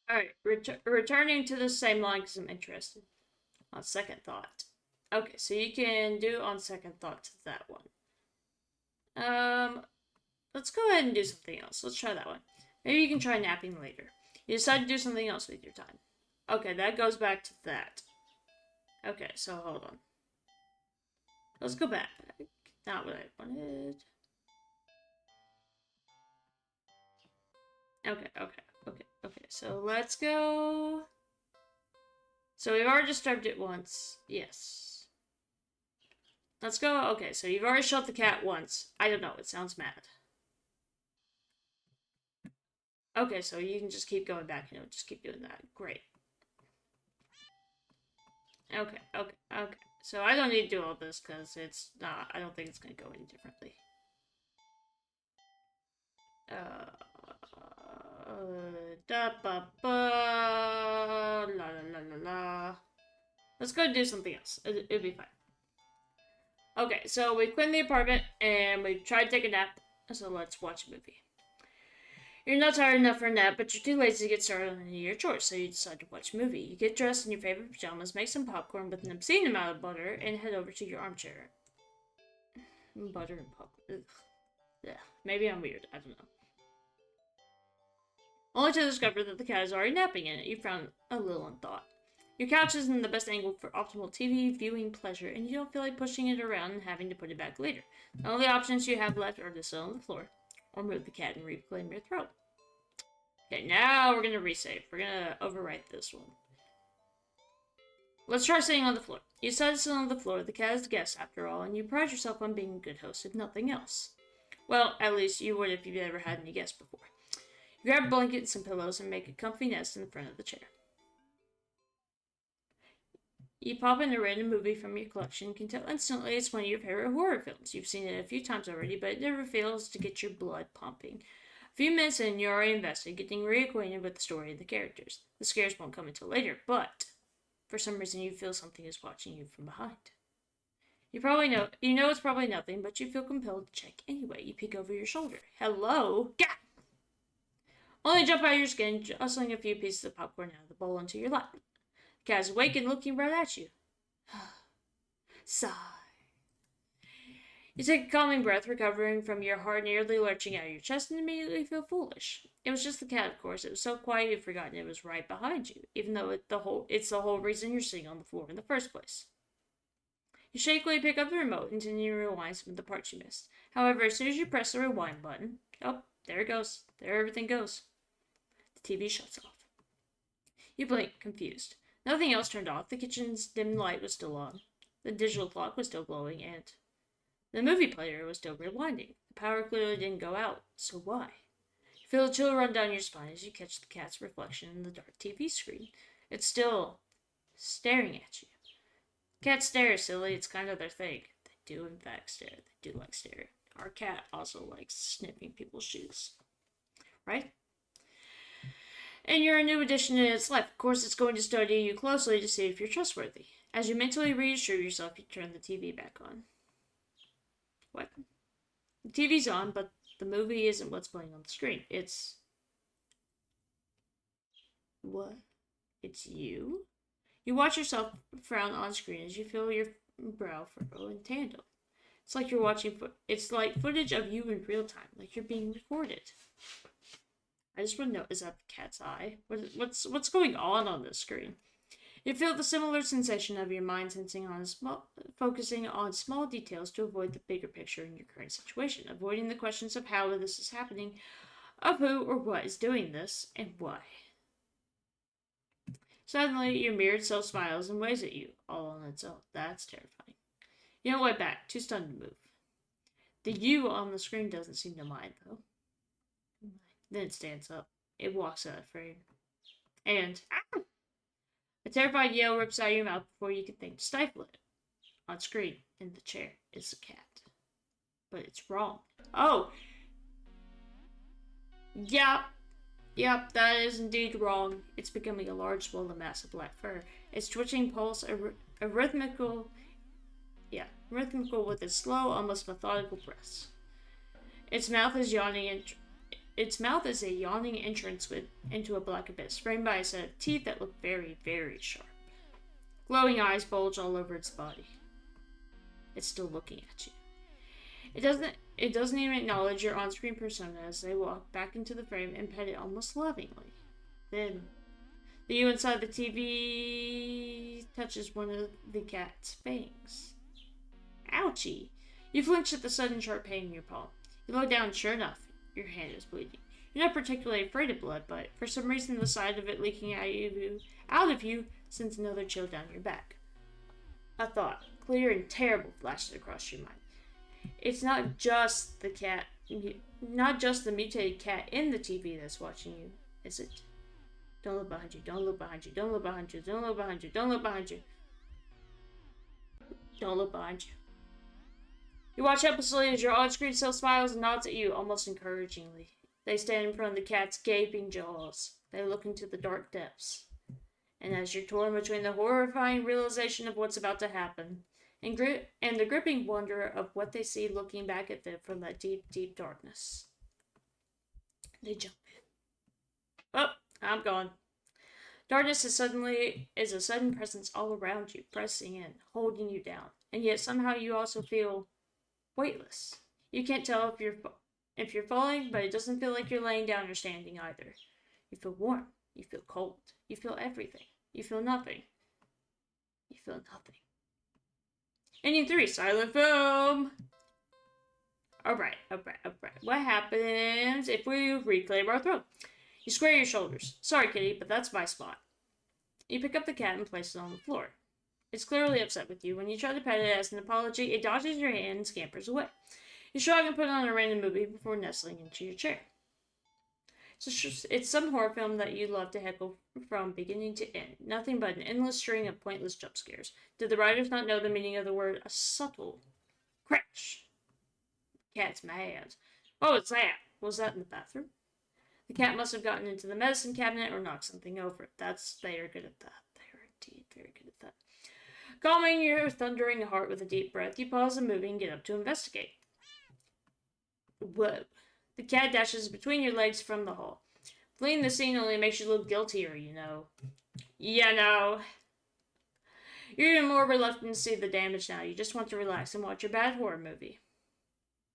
Alright, returning to the same line because I'm interested. On second thought. Okay, so you can do on second thought to that one. Let's go ahead and do something else. Let's try that one. Maybe you can try napping later. You decide to do something else with your time. Okay, that goes back to that. Okay, so hold on. Let's go back. Not what I wanted. Okay. So let's go. So we've already disturbed it once. Yes. Let's go. Okay, so you've already shot the cat once. I don't know. It sounds mad. Okay, so you can just keep going back and it'll just keep doing that. Great. Okay. So I don't need to do all this because it's not. I don't think it's going to go any differently. Da ba ba la la la la la. Let's go do something else. It'll be fine. Okay, so we cleaned the apartment and we tried to take a nap. So let's watch a movie. You're not tired enough for a nap, but you're too lazy to get started on any of your chores, so you decide to watch a movie. You get dressed in your favorite pajamas, make some popcorn with an obscene amount of butter, and head over to your armchair. Butter and popcorn. Ugh. Yeah, maybe I'm weird. I don't know. Only to discover that the cat is already napping in it. You found a little in thought. Your couch isn't the best angle for optimal TV viewing pleasure, and you don't feel like pushing it around and having to put it back later. The only options you have left are to sit on the floor, or move the cat and reclaim your throat. Okay, now we're gonna resave. We're gonna overwrite this one. Let's try sitting on the floor. You decide to sit on the floor. The cat is the guest, after all, and you pride yourself on being a good host, if nothing else. Well, at least you would if you've ever had any guests before. You grab a blanket and some pillows and make a comfy nest in the front of the chair. You pop in a random movie from your collection and can tell instantly it's one of your favorite horror films. You've seen it a few times already, but it never fails to get your blood pumping. A few minutes in, you're already invested, getting reacquainted with the story and the characters. The scares won't come until later, but for some reason you feel something is watching you from behind. You know it's probably nothing, but you feel compelled to check anyway. You peek over your shoulder. Hello? Gah! Only jump out of your skin, jostling a few pieces of popcorn out of the bowl into your lap. The cat is awake and looking right at you. Sigh. You take a calming breath, recovering from your heart nearly lurching out of your chest, and immediately feel foolish. It was just the cat, of course. It was so quiet you'd forgotten it was right behind you, even though it's the whole reason you're sitting on the floor in the first place. You shakily pick up the remote and continue to rewind some of the parts you missed. However, as soon as you press the rewind button, oh, there it goes. There everything goes. The TV shuts off. You blink, confused. Nothing else turned off. The kitchen's dim light was still on. The digital clock was still glowing, and the movie player was still rewinding. The power clearly didn't go out, so why? You feel a chill run down your spine as you catch the cat's reflection in the dark TV screen. It's still staring at you. Cats stare, silly. It's kind of their thing. They do, in fact, stare. They do like staring. Our cat also likes sniffing people's shoes. Right? And you're a new addition in its life. Of course, it's going to study you closely to see if you're trustworthy. As you mentally reassure yourself, you turn the TV back on. What? The TV's on, but the movie isn't what's playing on the screen. It's... What? It's you? You watch yourself frown on screen as you feel your brow furrow in tandem. It's like you're watching... It's like footage of you in real time, like you're being recorded. I just want to know, is that the cat's eye? What's going on this screen? You feel the similar sensation of your mind focusing on small details to avoid the bigger picture in your current situation, avoiding the questions of how this is happening, of who or what is doing this, and why. Suddenly, your mirrored self smiles and waves at you, all on its own. That's terrifying. You don't look back, too stunned to move. The you on the screen doesn't seem to mind, though. Then it stands up. It walks out of frame. And a terrified yell rips out of your mouth before you can think to stifle it. On screen, in the chair, is a cat. But it's wrong. Oh! Yep, that is indeed wrong. It's becoming a large swollen mass of black fur. Its twitching pulse, rhythmical with its slow, almost methodical breaths. Its mouth is yawning and its mouth is a yawning entrance into a black abyss, framed by a set of teeth that look very, very sharp. Glowing eyes bulge all over its body. It's still looking at you. It doesn't even acknowledge your on-screen persona as they walk back into the frame and pet it almost lovingly. Then, the you inside the TV touches one of the cat's fangs. Ouchie! You flinch at the sudden sharp pain in your palm. You look down, and sure enough, your hand is bleeding. You're not particularly afraid of blood, but for some reason the sight of it leaking out of you sends another chill down your back. A thought, clear and terrible, flashes across your mind. It's not just the mutated cat in the TV that's watching you, is it? Don't look behind you, don't look behind you, don't look behind you, don't look behind you, don't look behind you. Don't look behind you. You watch helplessly as your on-screen self smiles and nods at you, almost encouragingly. They stand in front of the cat's gaping jaws. They look into the dark depths. And as you're torn between the horrifying realization of what's about to happen and the gripping wonder of what they see looking back at them from that deep, deep darkness, they jump in. Oh, I'm gone. Darkness is a sudden presence all around you, pressing in, holding you down, and yet somehow you also feel weightless. You can't tell if you're falling, but it doesn't feel like you're laying down or standing either. You feel warm. You feel cold. You feel everything. You feel nothing. You feel nothing. Ending 3, silent film. Alright. What happens if we reclaim our throne? You square your shoulders. Sorry, kitty, but that's my spot. You pick up the cat and place it on the floor. It's clearly upset with you. When you try to pet it as an apology, it dodges your hand and scampers away. You shrug and put on a random movie before nestling into your chair. It's some horror film that you love to heckle from beginning to end. Nothing but an endless string of pointless jump scares. Did the writers not know the meaning of the word a subtle crash? Cat's mad. What was that? Was that in the bathroom? The cat must have gotten into the medicine cabinet or knocked something over. They are good at that. They are indeed very good at that. Calming your thundering heart with a deep breath, you pause the movie and get up to investigate. Whoa. The cat dashes between your legs from the hall. Fleeing the scene only makes you look guiltier, you know. Yeah, no. You're even more reluctant to see the damage now. You just want to relax and watch your bad horror movie.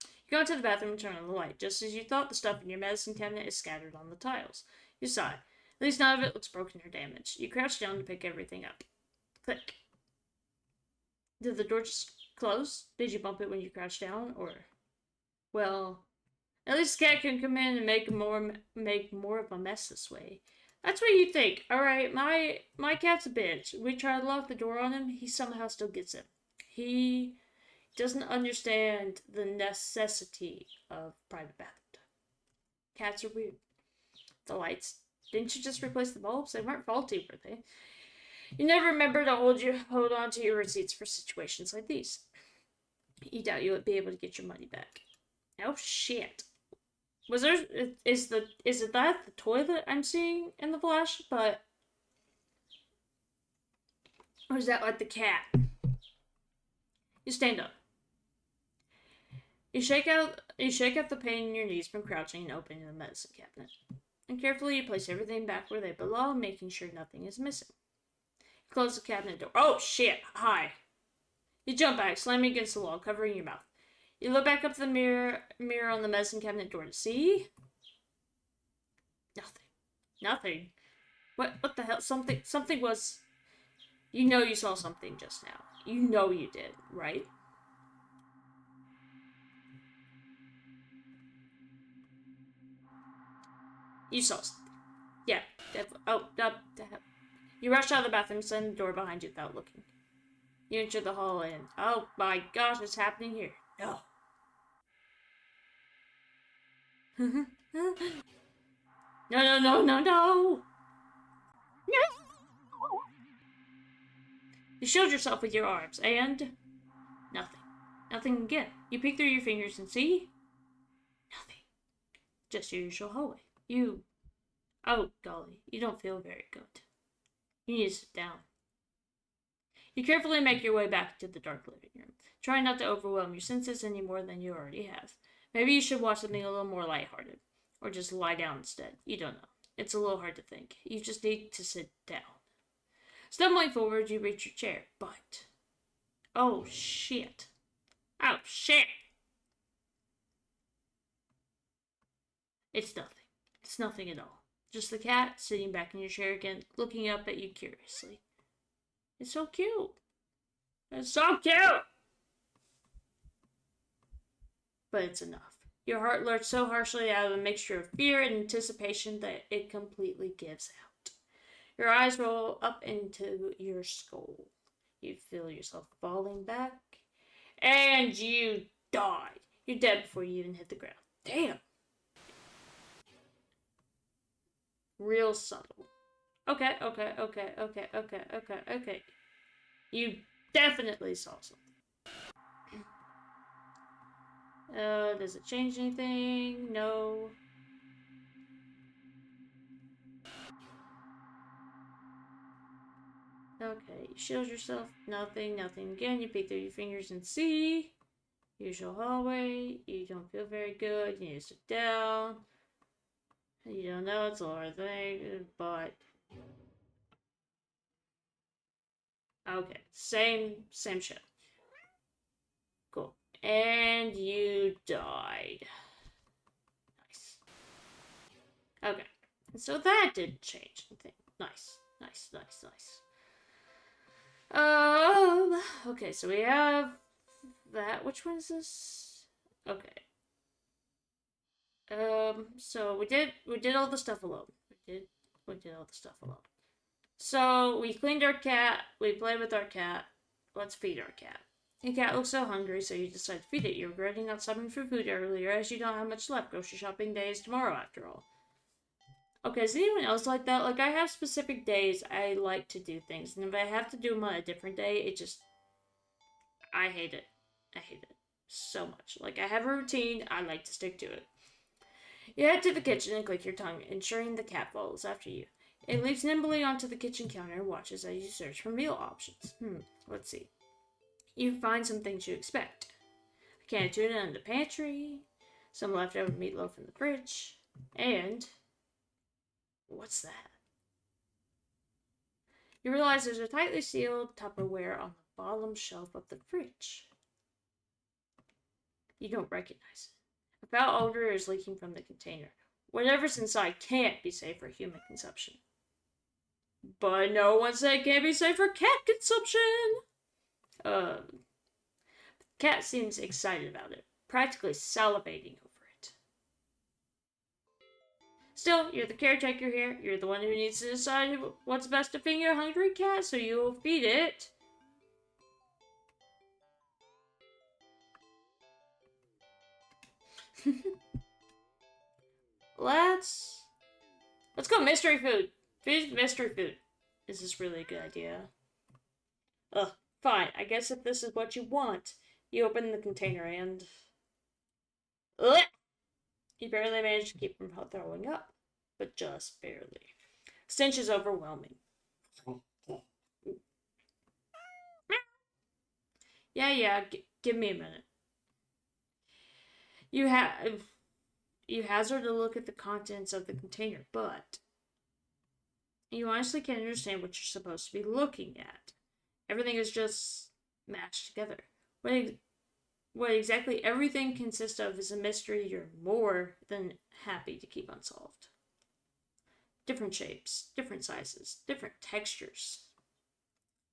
You go into the bathroom and turn on the light. Just as you thought, the stuff in your medicine cabinet is scattered on the tiles. You sigh. At least none of it looks broken or damaged. You crouch down to pick everything up. Click. Did the door just close? Did you bump it when you crouched down? Or... well... at least the cat can come in and make more of a mess this way. That's what you think. Alright, my cat's a bitch. We try to lock the door on him, he somehow still gets it. He doesn't understand the necessity of private bathroom time. Cats are weird. The lights. Didn't you just replace the bulbs? They weren't faulty, were they? You never remember to hold on to your receipts for situations like these. You doubt you would be able to get your money back. Oh shit. Is it that the toilet I'm seeing in the flash? But or is that like the cat? You stand up. You shake out the pain in your knees from crouching and opening the medicine cabinet. And carefully you place everything back where they belong, making sure nothing is missing. You close the cabinet door. Oh shit! Hi. You jump back, slamming against the wall, covering your mouth. You look back up the mirror on the medicine cabinet door to see... Nothing. What the hell? Something was... You know you saw something just now. You know you did, right? You saw something. Yeah. You rush out of the bathroom, slam the door behind you without looking. You enter the hall and... oh my gosh, it's happening here. No. No. You shield yourself with your arms, and... nothing. Nothing again. You peek through your fingers and see... nothing. Just your usual hallway. Oh, golly. You don't feel very good. You need to sit down. You carefully make your way back to the dark living room. Try not to overwhelm your senses any more than you already have. Maybe you should watch something a little more lighthearted. Or just lie down instead. You don't know. It's a little hard to think. You just need to sit down. Stumbling forward, you reach your chair, but... Oh, shit. Oh, shit! It's nothing. It's nothing at all. Just the cat sitting back in your chair again, looking up at you curiously. It's so cute. It's so cute! But it's enough. Your heart lurched so harshly out of a mixture of fear and anticipation that it completely gives out. Your eyes roll up into your skull. You feel yourself falling back, and you die. You're dead before you even hit the ground. Damn. Real subtle. Okay. You definitely saw something. Does it change anything? No. Okay, you shield yourself. Nothing. Again, you peek through your fingers and see. Usual hallway. You don't feel very good. You need to sit down. You don't know it's a hard thing, but... Okay, same shit. Cool. And you died. Nice. Okay. So that didn't change anything. Nice. Okay, so we have that. Which one is this? Okay. So we did all the stuff alone. We did all the stuff alone. So we cleaned our cat, we played with our cat. Let's feed our cat. Your cat looks so hungry, so you decide to feed it. You're regretting not stopping for food earlier, as you don't have much left. Grocery shopping day is tomorrow, after all. Okay, is anyone else like that? Like, I have specific days I like to do things, and if I have to do them on a different day, it just... I hate it. I hate it so much. Like, I have a routine, I like to stick to it. You head to the kitchen and click your tongue, ensuring the cat follows after you. It leaps nimbly onto the kitchen counter and watches as you search for meal options. Let's see. You find some things you expect. A can of tuna in the pantry, some leftover meatloaf in the fridge, and... what's that? You realize there's a tightly sealed Tupperware on the bottom shelf of the fridge. You don't recognize it. A foul odor is leaking from the container. Whatever's inside can't be safe for human consumption. But no one said it can't be safe for cat consumption! The cat seems excited about it, practically salivating over it. Still, you're the caretaker here. You're the one who needs to decide what's best to feed your hungry cat, so you'll feed it. Let's go mystery food. Feed mystery food. Is this really a good idea? Ugh, fine. I guess if this is what you want. You open the container and... Ugh! You barely manage to keep from throwing up. But just barely. Stench is overwhelming. Yeah, give me a minute. You hazard a look at the contents of the container, but you honestly can't understand what you're supposed to be looking at. Everything is just mashed together. What exactly everything consists of is a mystery you're more than happy to keep unsolved. Different shapes, different sizes, different textures.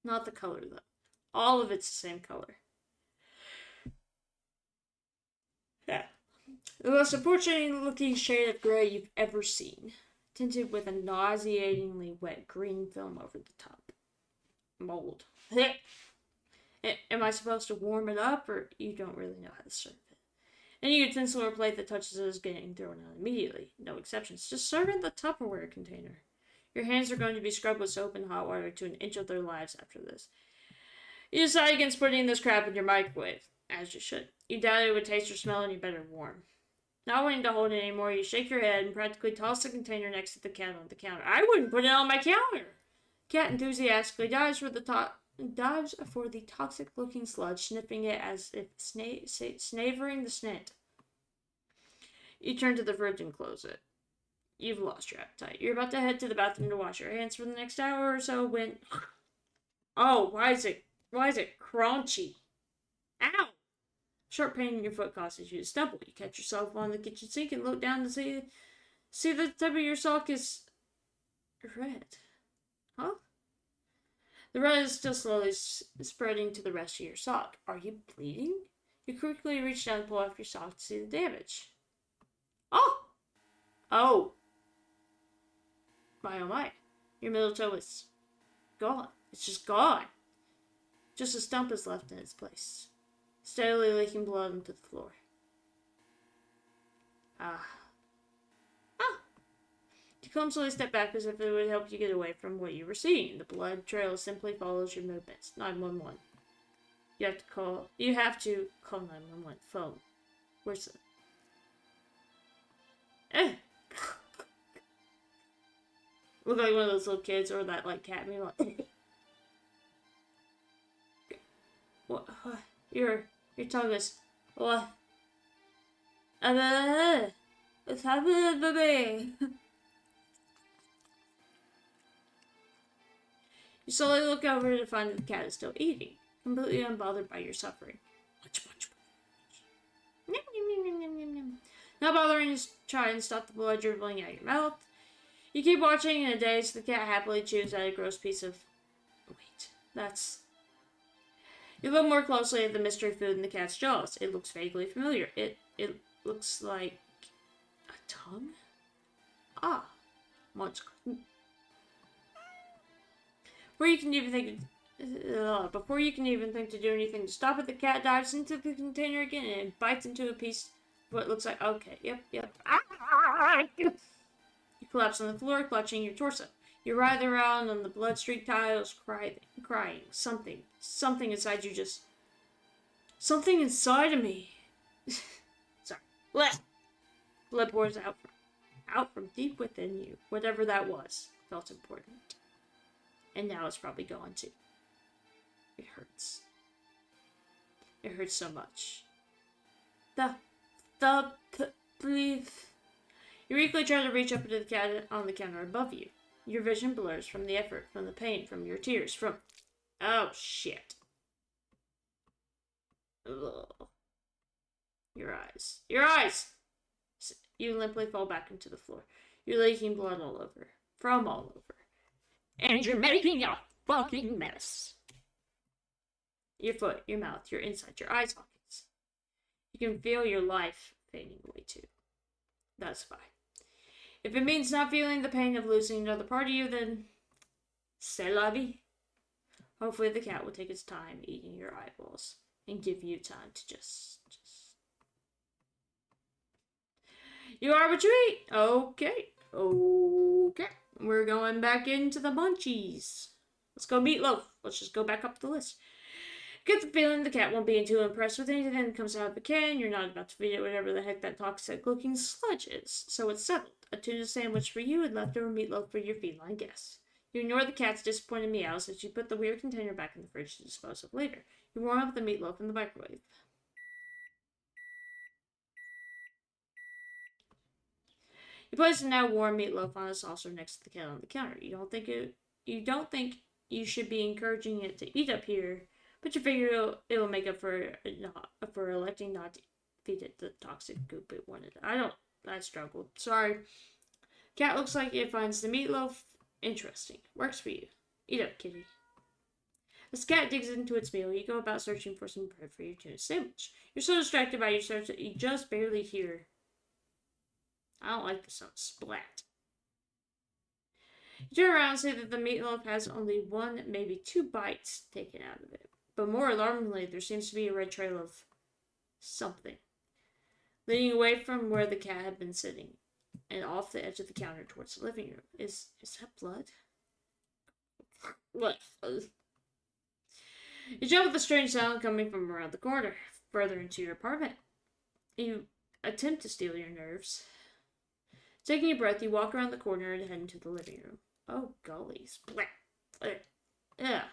Not the color, though. All of it's the same color. Yeah. The most unfortunate looking shade of gray you've ever seen, tinted with a nauseatingly wet green film over the top. Mold. Am I supposed to warm it up, or you don't really know how to serve it? Any utensil or plate that touches it is getting thrown out immediately. No exceptions. Just serve in the Tupperware container. Your hands are going to be scrubbed with soap and hot water to an inch of their lives after this. You decide against putting this crap in your microwave, as you should. You doubt it would taste or smell any better warm. Not wanting to hold it anymore, you shake your head and practically toss the container next to the cat on the counter. I wouldn't put it on my counter! Cat enthusiastically dives for the toxic-looking sludge, sniffing it as if snavoring the scent. You turn to the fridge and close it. You've lost your appetite. You're about to head to the bathroom to wash your hands for the next hour or so when... Oh, why is it crunchy? Ow! Sharp pain in your foot causes you to stumble. You catch yourself on the kitchen sink and look down to see the tip of your sock is red. Huh? The red is still slowly spreading to the rest of your sock. Are you bleeding? You quickly reach down and pull off your sock to see the damage. Oh! Oh! My oh my. Your middle toe is gone. It's just gone. Just a stump is left in its place, steadily leaking blood onto the floor. Ah. You clumsily step back as if it would help you get away from what you were seeing. The blood trail simply follows your movements. 911. You have to call 911. Phone. Where's the... Eh! Look like one of those little kids or that like cat meme like what your tongue is what what's happening to me? You slowly look over to find that the cat is still eating, completely unbothered by your suffering. Much. Not bothering to try and stop the blood dribbling out your mouth. You keep watching in a daze. The cat happily chews at a gross piece of... Wait, that's... You look more closely at the mystery food in the cat's jaws. It looks vaguely familiar. It looks like... a tongue? Ah. Monster. Before you can even think to do anything to stop it, the cat dives into the container again and bites into a piece of what looks like... Okay, yep. You collapse on the floor, clutching your torso. You writhe around on the blood-streaked tiles, crying. Something inside you just... Something inside of me. Sorry. Blood pours out from deep within you. Whatever that was felt important. And now it's probably gone too. It hurts. It hurts so much. Please. You weakly try to reach up into the cat on the counter above you. Your vision blurs from the effort, from the pain, from your tears, from... Oh, shit. Ugh. Your eyes. You limply fall back into the floor. You're leaking blood all over. From all over. And you're making a fucking mess. Your foot, your mouth, your inside, your eye sockets. You can feel your life fading away too. That's fine. If it means not feeling the pain of losing another part of you, then c'est la vie. Hopefully the cat will take its time eating your eyeballs and give you time to just... You are what you eat. Okay. We're going back into the munchies. Let's go meatloaf. Let's just go back up the list. Get the feeling the cat won't be too impressed with anything that comes out of the can. You're not about to feed it whatever the heck that toxic-looking sludge is. So it's settled. A tuna sandwich for you and leftover meatloaf for your feline guests. You ignore the cat's disappointed meows as you put the weird container back in the fridge to dispose of later. You warm up the meatloaf in the microwave. You place the now warm meatloaf on a saucer next to the cat on the counter. You don't think you should be encouraging it to eat up here, but you figure it will make up for electing not to feed it the toxic goop it wanted. I struggled. Sorry. Cat looks like it finds the meatloaf interesting. Works for you. Eat up, kitty. As the cat digs into its meal, you go about searching for some bread for your tuna sandwich. You're so distracted by your search that you just barely hear... I don't like the sound. Splat. You turn around and see that the meatloaf has only one, maybe two bites taken out of it. But more alarmingly, there seems to be a red trail of something leading away from where the cat had been sitting and off the edge of the counter towards the living room. Is that blood? What? You jump with a strange sound coming from around the corner, further into your apartment. You attempt to steel your nerves. Taking a breath, you walk around the corner and head into the living room. Oh, golly. Splat. Yeah.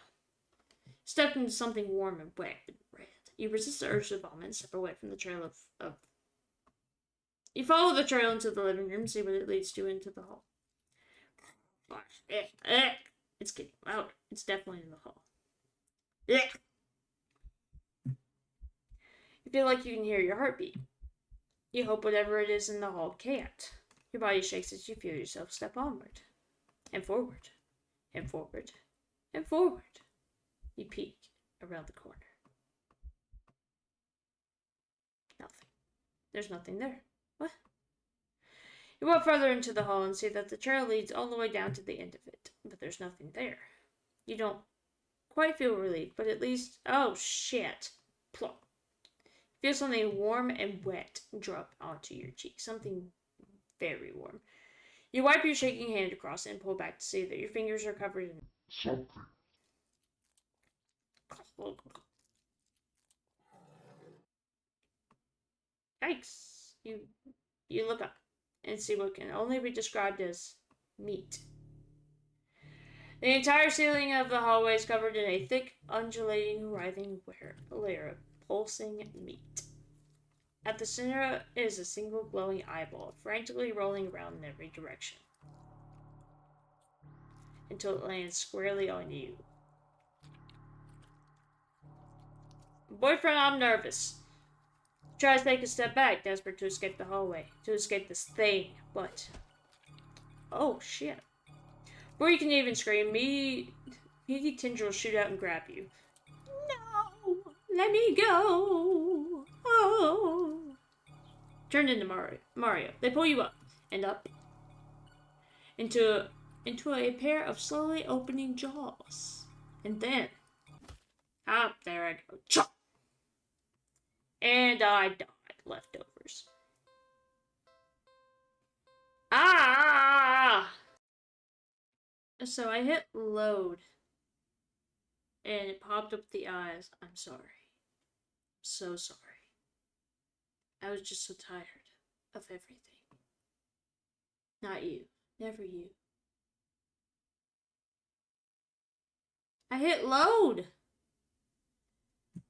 Stepped into something warm and wet and red. You resist the urge to vomit and step away from the trail of You follow the trail into the living room, see what it leads to into the hall. It's getting louder. It's definitely in the hall. You feel like you can hear your heartbeat. You hope whatever it is in the hall can't. Your body shakes as you feel yourself step onward. And forward. And forward. And forward. You peek around the corner. Nothing. There's nothing there. What? You walk further into the hall and see that the trail leads all the way down to the end of it, but there's nothing there. You don't quite feel relief, but at least... Oh, shit. Plop. You feel something warm and wet drop onto your cheek. Something very warm. You wipe your shaking hand across it and pull back to see that your fingers are covered in something. Yikes. You look up and see what can only be described as meat. The entire ceiling of the hallway is covered in a thick, undulating, writhing layer of pulsing meat. At the center is a single glowing eyeball, frantically rolling around in every direction, until it lands squarely on you. Boyfriend, I'm nervous. Tries to take a step back, desperate to escape the hallway, to escape this thing, but... Oh, shit. Before you can even scream, meaty tendrils shoot out and grab you. No! Let me go! Oh! Turned into Mario. They pull you up, and up, into a pair of slowly opening jaws. And then... there I go. Chop! And I died. Leftovers. Ah! So I hit load. And it popped up the eyes. I'm sorry. So sorry. I was just so tired of everything. Not you. Never you. I hit load!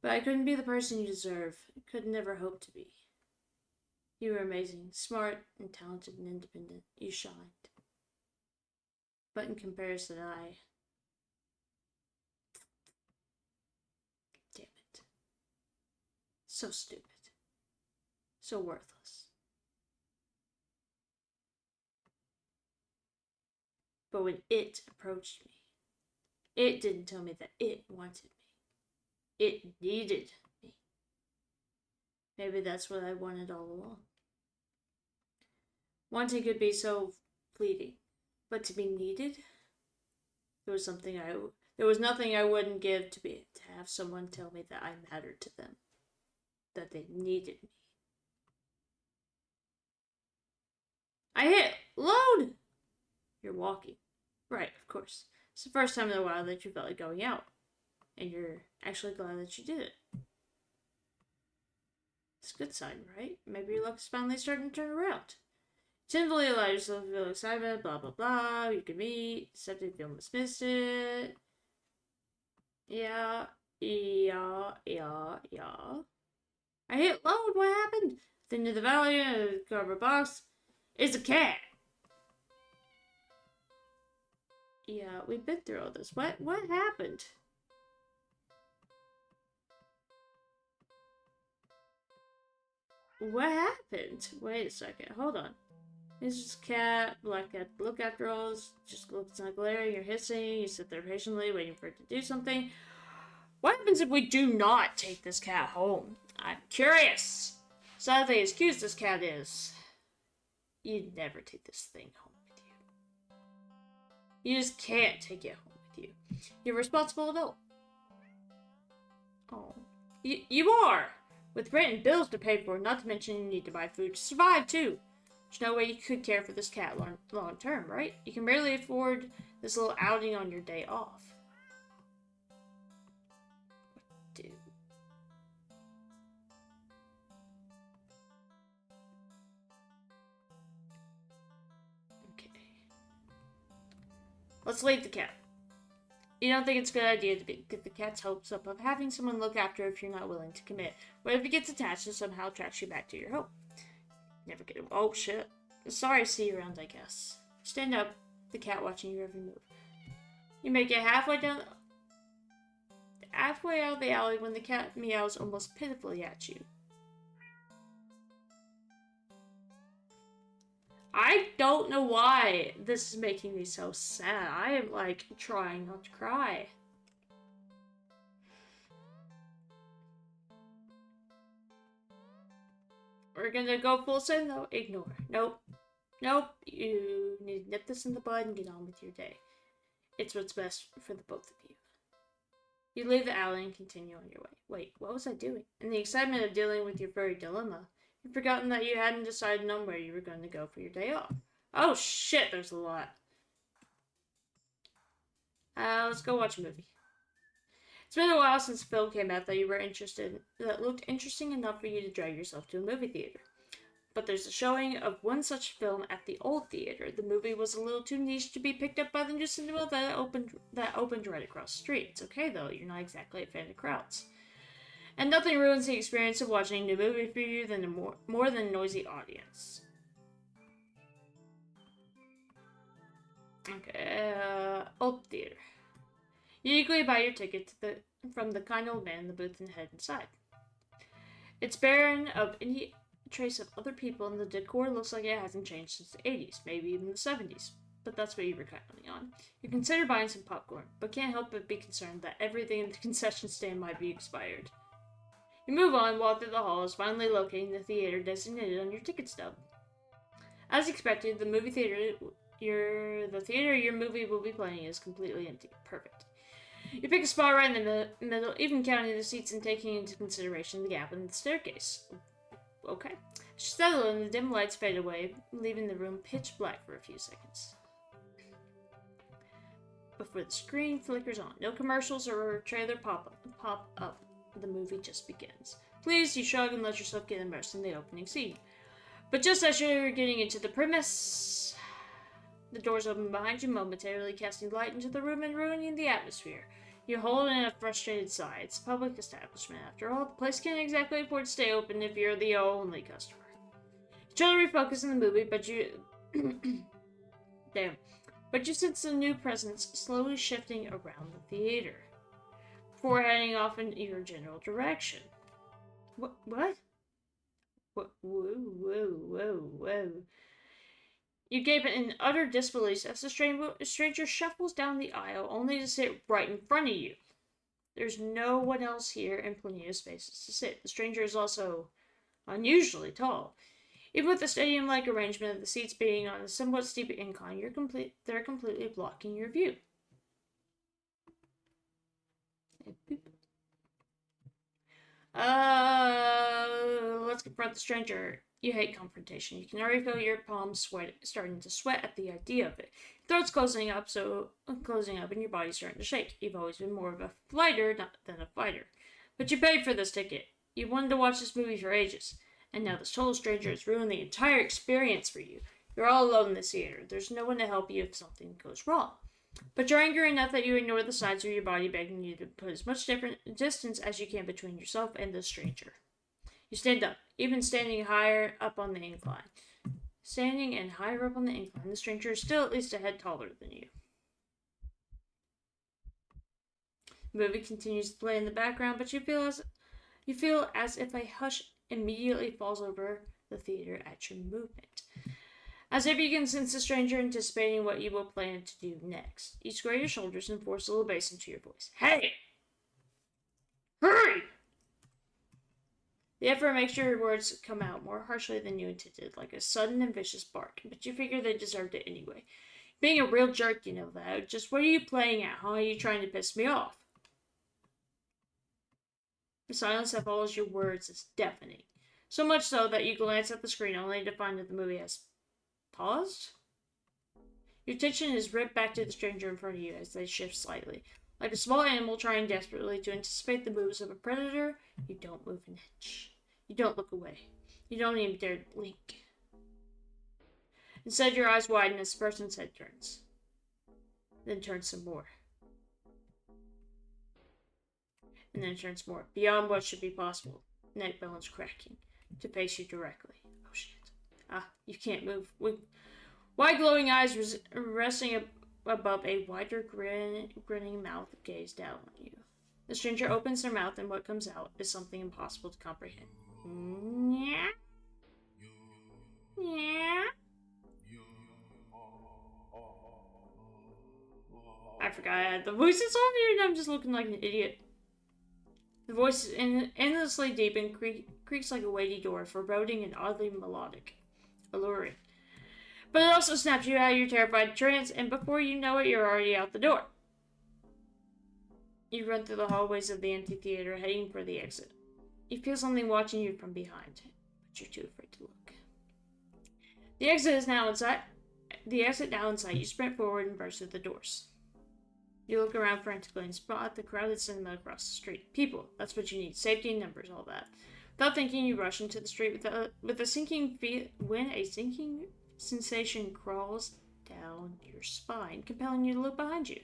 But I couldn't be the person you deserve. I could never hope to be. You were amazing, smart and talented and independent. You shined. But in comparison, damn it. So stupid. So worthless. But when it approached me, it didn't tell me that it wanted me. It needed me. Maybe that's what I wanted all along. Wanting could be so fleeting, but to be needed, there was nothing I wouldn't give to have someone tell me that I mattered to them, that they needed me. I hit load. You're walking, right? Of course. It's the first time in a while that you felt like going out, and you're actually glad that you did it. It's a good sign, right? Maybe your luck is finally starting to turn around. Tenderly allow yourself to feel excitement, blah blah blah. You can meet, except if you almost missed it. Yeah. I hit load. What happened? Then to the valley, a cardboard box. It's a cat. Yeah, we've been through all this. What happened? What happened? Wait a second. Hold on. It's just a cat, black cat, look after all this, just looks like glaring, you're hissing, you sit there patiently waiting for it to do something. What happens if we do not take this cat home? I'm curious. Sadly, as cute as this cat is, you'd never take this thing home with you. You just can't take it home with you. You're a responsible adult. Oh. You are! With rent and bills to pay for, not to mention you need to buy food to survive, too. There's no way you could care for this cat long term, right? You can barely afford this little outing on your day off. Dude. Okay. Let's leave the cat. You don't think it's a good idea to get the cat's hopes up of having someone look after if you're not willing to commit. What if it gets attached and somehow tracks you back to your home? Never get it. Oh, shit. Sorry to see you around, I guess. Stand up, the cat watching your every move. You make it halfway out of the alley when the cat meows almost pitifully at you. I don't know why this is making me so sad. I am, like, trying not to cry. We're gonna go full send, though. Ignore. Nope. Nope. You need to nip this in the bud and get on with your day. It's what's best for the both of you. You leave the alley and continue on your way. Wait, what was I doing? In the excitement of dealing with your furry dilemma, you'd forgotten that you hadn't decided on where you were going to go for your day off. Oh shit, there's a lot. Let's go watch a movie. It's been a while since a film came out that looked interesting enough for you to drag yourself to a movie theater. But there's a showing of one such film at the old theater. The movie was a little too niche to be picked up by the new cinema that opened right across the street. It's okay though, you're not exactly a fan of crowds. And nothing ruins the experience of watching a new movie for you than a more than a noisy audience. Okay, old theater. You eagerly buy your ticket from the kind old man in the booth and head inside. It's barren of any trace of other people, and the decor looks like it hasn't changed since the 80s, maybe even the 70s. But that's what you were counting on. You consider buying some popcorn, but can't help but be concerned that everything in the concession stand might be expired. You move on, walk through the halls, finally locating the theater designated on your ticket stub. As expected, the theater your movie will be playing is completely empty. Perfect. You pick a spot right in the middle, even counting the seats and taking into consideration the gap in the staircase. Okay. As you settle in, the dim lights fade away, leaving the room pitch black for a few seconds. Before the screen flickers on, no commercials or trailer pop up. The movie just begins. Please, you shrug and let yourself get immersed in the opening scene. But just as you're getting into the premise, the doors open behind you, momentarily casting light into the room and ruining the atmosphere. You hold in a frustrated sigh. It's a public establishment, after all. The place can't exactly afford to stay open if you're the only customer. You try to refocus on the movie, but you... Damn. But you sense a new presence slowly shifting around the theater, before heading off in your general direction. What? What? Whoa. You gape in utter disbelief as the stranger shuffles down the aisle, only to sit right in front of you. There's no one else here and plenty of spaces to sit. The stranger is also unusually tall. Even with the stadium-like arrangement of the seats being on a somewhat steep incline, they're completely blocking your view. Let's confront the stranger. You hate confrontation. You can already feel your palms starting to sweat at the idea of it. Your throat's closing up, and your body's starting to shake. You've always been more of a flighter than a fighter. But you paid for this ticket. You wanted to watch this movie for ages. And now this total stranger has ruined the entire experience for you. You're all alone in this theater. There's no one to help you if something goes wrong. But you're angry enough that you ignore the signs of your body begging you to put as much distance as you can between yourself and the stranger. You stand up, even standing higher up on the incline. Standing and higher up on the incline, the stranger is still at least a head taller than you. The movie continues to play in the background, but you feel as if a hush immediately falls over the theater at your movement. As if you can sense the stranger anticipating what you will plan to do next. You square your shoulders and force a little bass into your voice. Hey! Hurry! The effort makes your words come out more harshly than you intended, like a sudden and vicious bark, but you figure they deserved it anyway. Being a real jerk, you know that. Just what are you playing at, huh? Are you trying to piss me off? The silence that follows your words is deafening. So much so that you glance at the screen only to find that the movie has paused? Your attention is ripped back to the stranger in front of you as they shift slightly. Like a small animal trying desperately to anticipate the moves of a predator, you don't move an inch. You don't look away. You don't even dare to blink. Instead, your eyes widen as the person's head turns. Then turns some more. And then turns more. Beyond what should be possible. Neck bones cracking. To face you directly. Oh shit. Ah, you can't move. With wide glowing eyes resting above a wider grinning mouth gaze down on you. The stranger opens their mouth, and what comes out is something impossible to comprehend. Yeah. Yeah. I forgot I had the voices on here, and I'm just looking like an idiot. The voice is endlessly deep and creaks like a weighty door, foreboding and oddly melodic, alluring. But it also snaps you out of your terrified trance, and before you know it, you're already out the door. You run through the hallways of the empty theater, heading for the exit. You feel something watching you from behind, but you're too afraid to look. The exit is now inside. The exit now inside. You sprint forward and burst through the doors. You look around frantically and spot the crowded cinema across the street. People, that's what you need. Safety in numbers, all that. Without thinking, you rush into the street with a sinking when a sinking sensation crawls down your spine, compelling you to look behind you.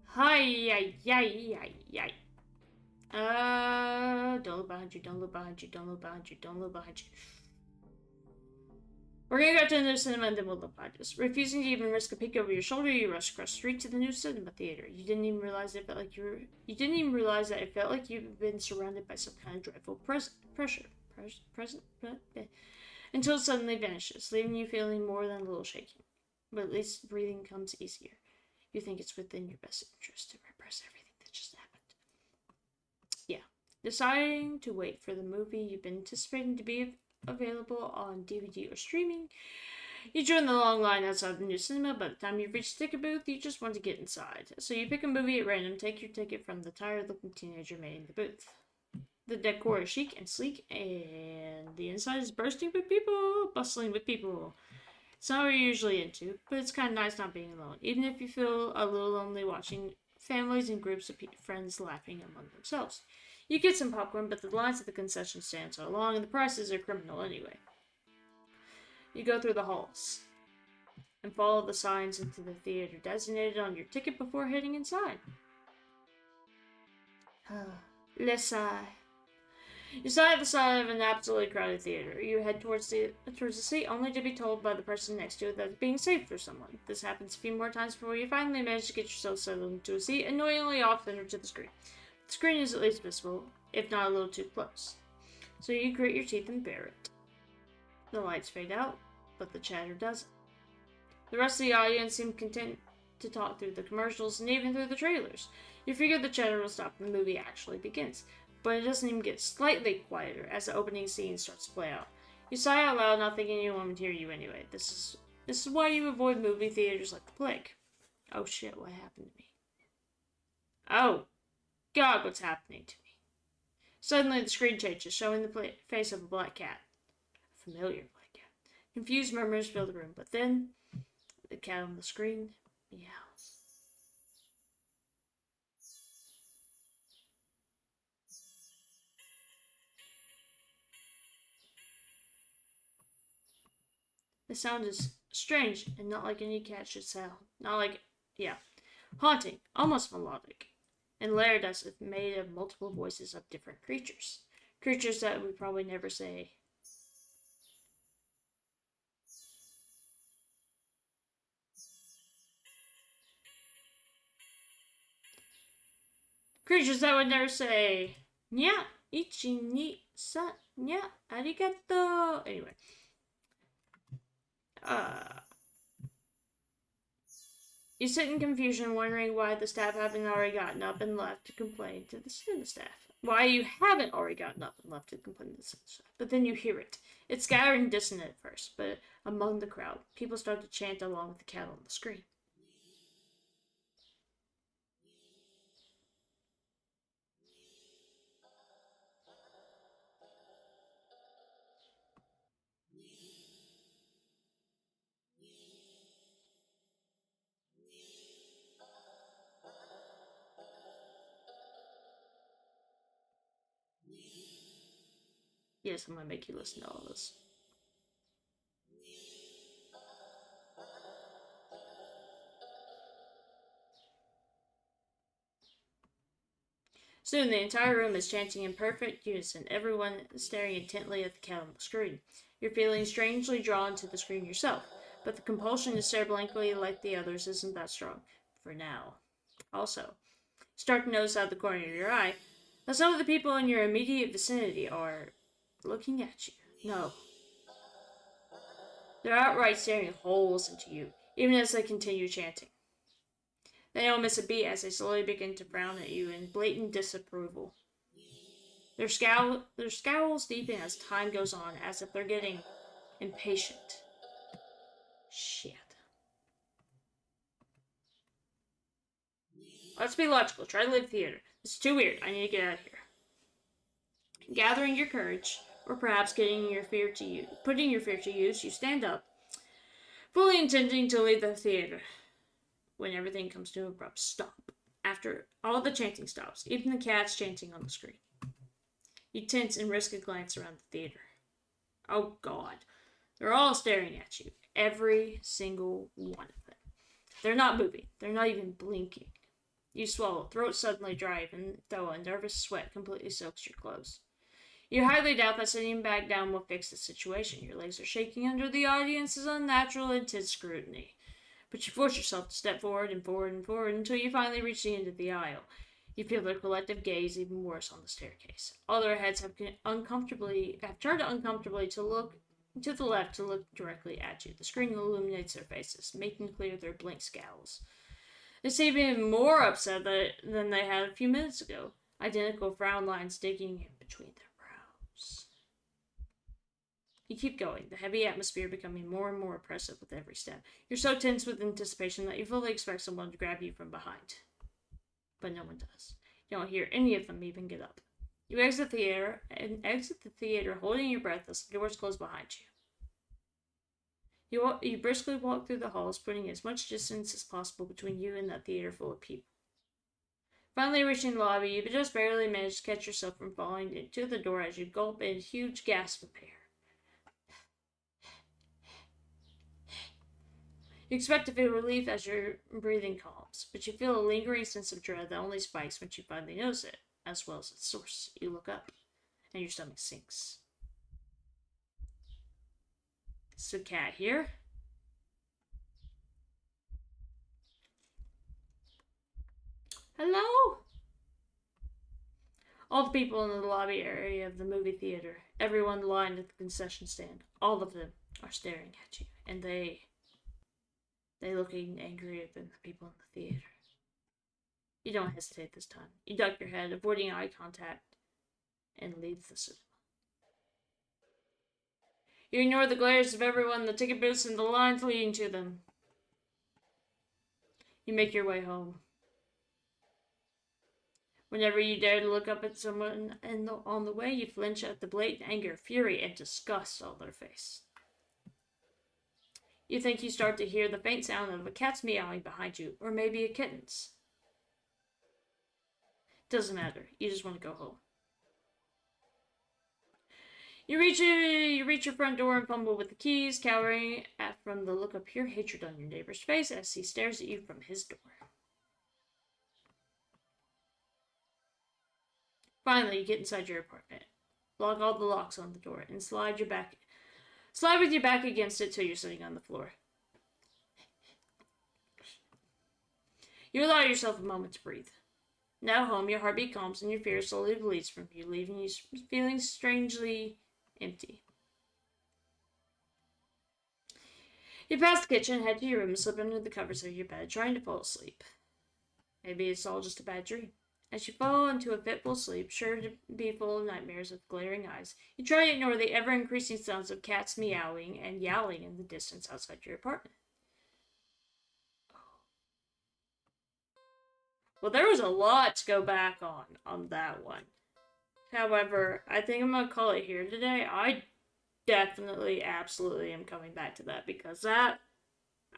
Hi, yi, yi, yi. Don't look behind you, don't look behind you, don't look behind you, don't look behind you. We're gonna go to the new cinema and then we'll look behind us. Refusing to even risk a peek over your shoulder, you rush across the street to the new cinema theater. You didn't even realize that it felt like you've been surrounded by some kind of dreadful pressure. Until it suddenly vanishes, leaving you feeling more than a little shaking. But at least breathing comes easier. You think it's within your best interest to repress everything that just happened. Yeah. Deciding to wait for the movie you've been anticipating to be available on DVD or streaming, you join the long line outside the new cinema. By the time you've reached the ticket booth, you just want to get inside. So you pick a movie at random, take your ticket from the tired-looking teenager manning the booth. The decor is chic and sleek, and the inside is bursting with people, bustling with people. It's not what you're usually into, but it's kind of nice not being alone, even if you feel a little lonely watching families and groups of friends laughing among themselves. You get some popcorn, but the lines at the concession stands are long, and the prices are criminal anyway. You go through the halls and follow the signs into the theater designated on your ticket before heading inside. Le sigh. You sit at the side of an absolutely crowded theater. You head towards the seat, only to be told by the person next to it that it's being saved for someone. This happens a few more times before you finally manage to get yourself settled into a seat, annoyingly off-center to the screen. The screen is at least visible, if not a little too close. So you grit your teeth and bear it. The lights fade out, but the chatter doesn't. The rest of the audience seem content to talk through the commercials and even through the trailers. You figure the chatter will stop when the movie actually begins, but it doesn't even get slightly quieter as the opening scene starts to play out. You sigh out loud, not thinking anyone would hear you anyway. This is why you avoid movie theaters like the plague. Oh shit, what happened to me? Oh God, what's happening to me? Suddenly the screen changes, showing the face of a black cat. A familiar black cat. Confused murmurs fill the room, but then the cat on the screen meows. The sound is strange and not like any cat should sound. Not like, yeah, haunting, almost melodic, and layered as if made of multiple voices of different creatures. Creatures that we probably never say. Creatures that would never say, nya, ichi, ni, sa, nya, arigato. Anyway. You sit in confusion, wondering why the staff haven't already gotten up and left to complain to the cinema staff. Why you haven't already gotten up and left to complain to the cinema staff. But then you hear it. It's scattered and dissonant at first, but among the crowd, people start to chant along with the cat on the screen. Yes, I'm gonna make you listen to all this. Soon the entire room is chanting in perfect unison, everyone staring intently at the cat on the screen. You're feeling strangely drawn to the screen yourself, but the compulsion to stare blankly like the others isn't that strong. For now. Also, start to notice out of the corner of your eye that some of the people in your immediate vicinity are looking at you. No, they're outright staring holes into you, even as they continue chanting. They don't miss a beat as they slowly begin to frown at you in blatant disapproval. Their scowls deepen as time goes on, as if they're getting impatient. Shit. Let's be logical. Try to leave the theater. This is too weird. I need to get out of here. Gathering your courage, or perhaps putting your fear to use, you stand up, fully intending to leave the theater. When everything comes to an abrupt stop. After all the chanting stops, even the cats chanting on the screen. You tense and risk a glance around the theater. Oh God. They're all staring at you. Every single one of them. They're not moving. They're not even blinking. You swallow, throat suddenly dry, even though a nervous sweat completely soaks your clothes. You highly doubt that sitting back down will fix the situation. Your legs are shaking under the audience's unnatural, intense scrutiny. But you force yourself to step forward and forward and forward until you finally reach the end of the aisle. You feel their collective gaze even worse on the staircase. All their heads have turned uncomfortably to look to the left to look directly at you. The screen illuminates their faces, making clear their blank scowls. They seem even more upset than they had a few minutes ago. Identical frown lines digging in between their brows. You keep going, the heavy atmosphere becoming more and more oppressive with every step. You're so tense with anticipation that you fully expect someone to grab you from behind. But no one does. You don't hear any of them even get up. You exit the theater holding your breath as the doors close behind you. You briskly walk through the halls, putting as much distance as possible between you and that theater full of people. Finally reaching the lobby, you just barely manage to catch yourself from falling into the door as you gulp in a huge gasp of air. You expect to feel relief as your breathing calms, but you feel a lingering sense of dread that only spikes once you finally notice it, as well as its source. You look up, and your stomach sinks. Is the cat here? Hello? All the people in the lobby area of the movie theater, everyone lined at the concession stand, all of them are staring at you, and they look even angrier than the people in the theater. You don't hesitate this time. You duck your head, avoiding eye contact, and leave the cinema. You ignore the glares of everyone, the ticket booths, and the lines leading to them. You make your way home. Whenever you dare to look up at someone on the way, you flinch at the blatant anger, fury, and disgust on their face. You think you start to hear the faint sound of a cat's meowing behind you, or maybe a kitten's. Doesn't matter. You just want to go home. You reach your front door and fumble with the keys, cowering from the look of pure hatred on your neighbor's face as he stares at you from his door. Finally, you get inside your apartment, lock all the locks on the door, and slide with your back against it till you're sitting on the floor. You allow yourself a moment to breathe. Now home, your heartbeat calms and your fear slowly bleeds from you, leaving you feeling strangely empty. You pass the kitchen, head to your room, and slip under the covers of your bed, trying to fall asleep. Maybe it's all just a bad dream. As you fall into a fitful sleep, sure to be full of nightmares with glaring eyes, you try to ignore the ever-increasing sounds of cats meowing and yowling in the distance outside your apartment. Well, there was a lot to go back on that one. However, I think I'm going to call it here today. I definitely, absolutely am coming back to that because that,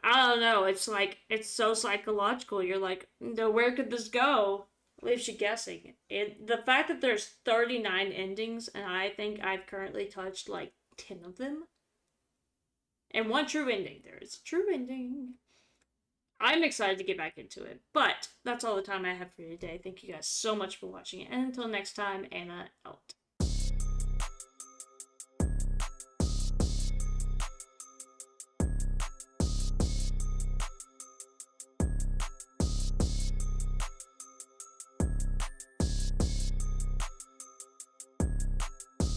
I don't know, it's like, it's so psychological. You're like, no, where could this go? Leaves you guessing. The fact that there's 39 endings, and I think I've currently touched like 10 of them. And one true ending. There is a true ending. I'm excited to get back into it. But that's all the time I have for you today. Thank you guys so much for watching. And until next time, Anna out.